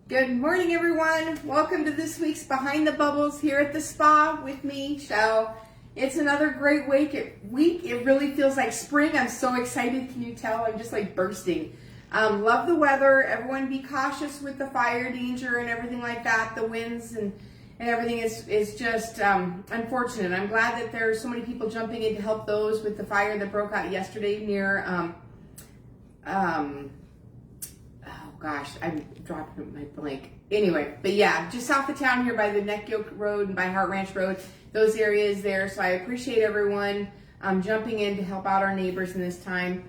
Good morning, everyone. Welcome to this week's Behind the Bubbles here at the spa with me, Shell. It's another great week. It really feels like spring. I'm so excited. Can you tell? I'm just like bursting. Love the weather. Everyone be cautious with the fire danger and everything like that. The winds and everything is just unfortunate. I'm glad that there's so many people jumping in to help those with the fire that broke out yesterday near gosh, I'm dropping my blank. Anyway, but yeah, just south of town here by the Neck Yoke Road and by Heart Ranch Road, those areas there. So I appreciate everyone jumping in to help out our neighbors in this time.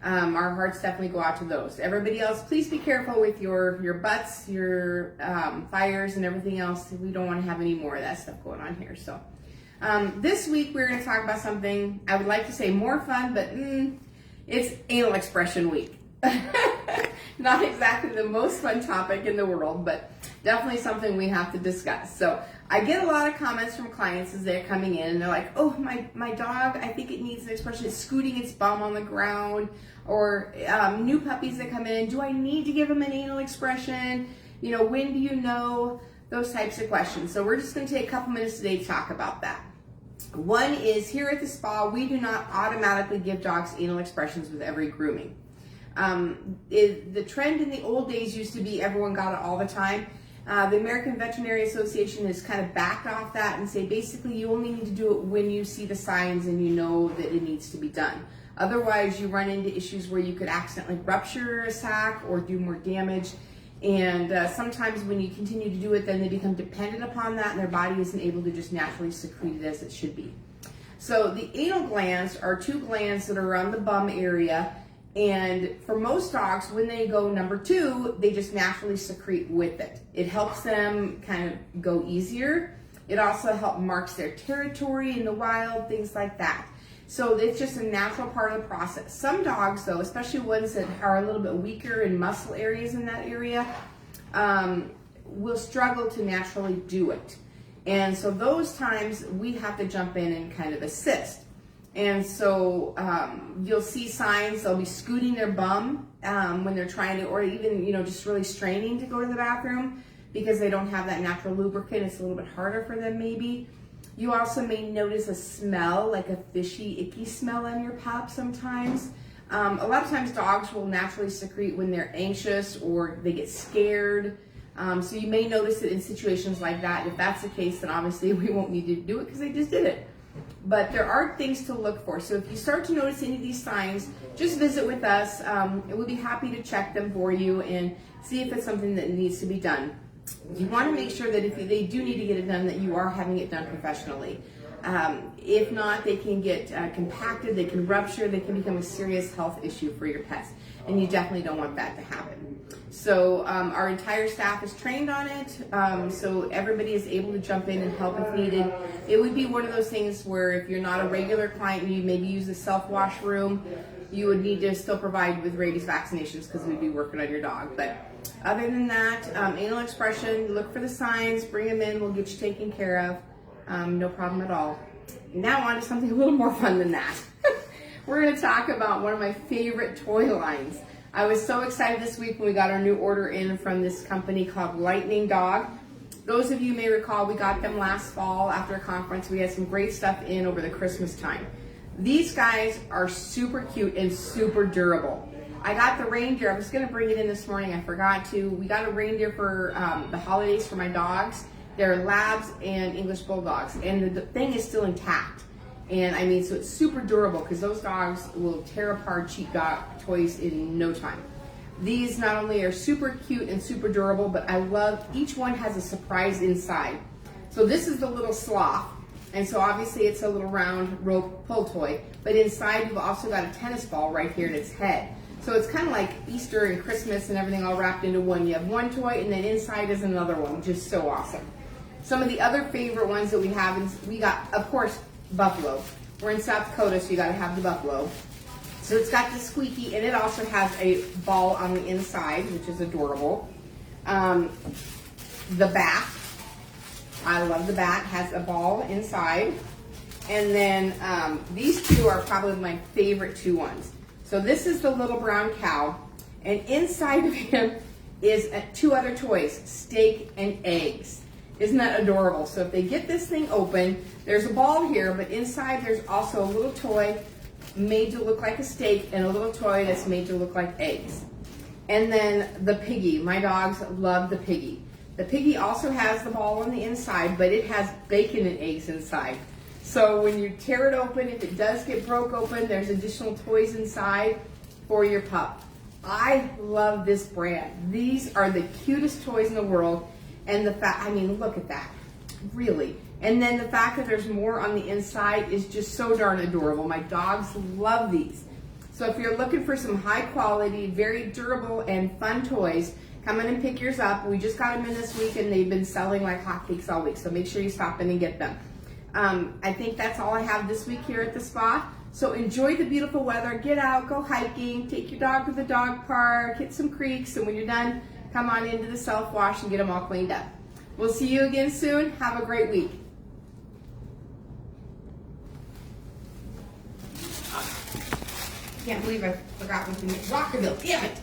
Our hearts definitely go out to those. Everybody else, please be careful with your butts, your fires and everything else. We don't want to have any more of that stuff going on here. So this week we're going to talk about something I would like to say more fun, but it's anal expression week. Not exactly the most fun topic in the world, but definitely something we have to discuss. So I get a lot of comments from clients as they're coming in and they're like, oh, my dog, I think it needs an expression. It's scooting its bum on the ground. Or new puppies that come in, do I need to give them an anal expression? You know, when do you know? Those types of questions. So we're just going to take a couple minutes today to talk about that. One is, here at the spa, we do not automatically give dogs anal expressions with every grooming. The trend in the old days used to be everyone got it all the time. The American Veterinary Association has kind of backed off that and say basically you only need to do it when you see the signs and you know that it needs to be done. Otherwise, you run into issues where you could accidentally rupture a sac or do more damage. And sometimes when you continue to do it, then they become dependent upon that and their body isn't able to just naturally secrete it as it should be. So the anal glands are two glands that are around the bum area. And for most dogs, when they go number 2, they just naturally secrete with it. It helps them kind of go easier. It also marks their territory in the wild, things like that. So it's just a natural part of the process. Some dogs, though, especially ones that are a little bit weaker in muscle areas in that area, will struggle to naturally do it. And so those times we have to jump in and kind of assist. And so you'll see signs, they'll be scooting their bum when they're trying to, or even, just really straining to go to the bathroom because they don't have that natural lubricant. It's a little bit harder for them maybe. You also may notice a smell, like a fishy, icky smell on your pup sometimes. A lot of times dogs will naturally secrete when they're anxious or they get scared. So you may notice it in situations like that. If that's the case, then obviously we won't need to do it because they just did it. But there are things to look for. So if you start to notice any of these signs, just visit with us. We'll be happy to check them for you and see if it's something that needs to be done. You want to make sure that if they do need to get it done, that you are having it done professionally. If not, they can get compacted, they can rupture, they can become a serious health issue for your pets. And you definitely don't want that to happen. So our entire staff is trained on it, so everybody is able to jump in and help if needed. It would be one of those things where if you're not a regular client and you maybe use a self-wash room, you would need to still provide with rabies vaccinations because we'd be working on your dog. But other than that, anal expression, look for the signs, bring them in, we'll get you taken care of. No problem at all. Now on to something a little more fun than that. We're going to talk about one of my favorite toy lines. I was so excited this week when we got our new order in from this company called Lightning Dog. Those of you may recall we got them last fall after a conference. We had some great stuff in over the Christmas time. These guys are super cute and super durable. I got the reindeer. I was going to bring it in this morning. I forgot to. We got a reindeer for the holidays for my dogs. They're Labs and English Bulldogs. And the thing is still intact. And I mean, so it's super durable because those dogs will tear apart cheap dog toys in no time. These not only are super cute and super durable, but I love each one has a surprise inside. So this is the little sloth. And so obviously it's a little round rope pull toy, but inside you've also got a tennis ball right here in its head. So it's kind of like Easter and Christmas and everything all wrapped into one. You have one toy and then inside is another one, which is so awesome. Some of the other favorite ones that we have is we got, of course, buffalo. We're in South Dakota, so you gotta have the buffalo. So it's got the squeaky, and it also has a ball on the inside, which is adorable. The bat, I love the bat, has a ball inside. And then these two are probably my favorite two ones. So this is the little brown cow, and inside of him is two other toys, steak and eggs. Isn't that adorable? So if they get this thing open, there's a ball here, but inside there's also a little toy made to look like a steak and a little toy that's made to look like eggs. And then the piggy. My dogs love the piggy. The piggy also has the ball on the inside, but it has bacon and eggs inside. So when you tear it open, if it does get broke open, there's additional toys inside for your pup. I love this brand. These are the cutest toys in the world. And the fact, I mean, look at that, really. And then the fact that there's more on the inside is just so darn adorable. My dogs love these. So if you're looking for some high quality, very durable and fun toys, come in and pick yours up. We just got them in this week and they've been selling like hotcakes all week. So make sure you stop in and get them. I think that's all I have this week here at the spa. So enjoy the beautiful weather. Get out, go hiking, take your dog to the dog park, hit some creeks, and when you're done, come on into the self-wash and get them all cleaned up. We'll see you again soon. Have a great week. Can't believe I forgot what to make. Rockerville, damn it.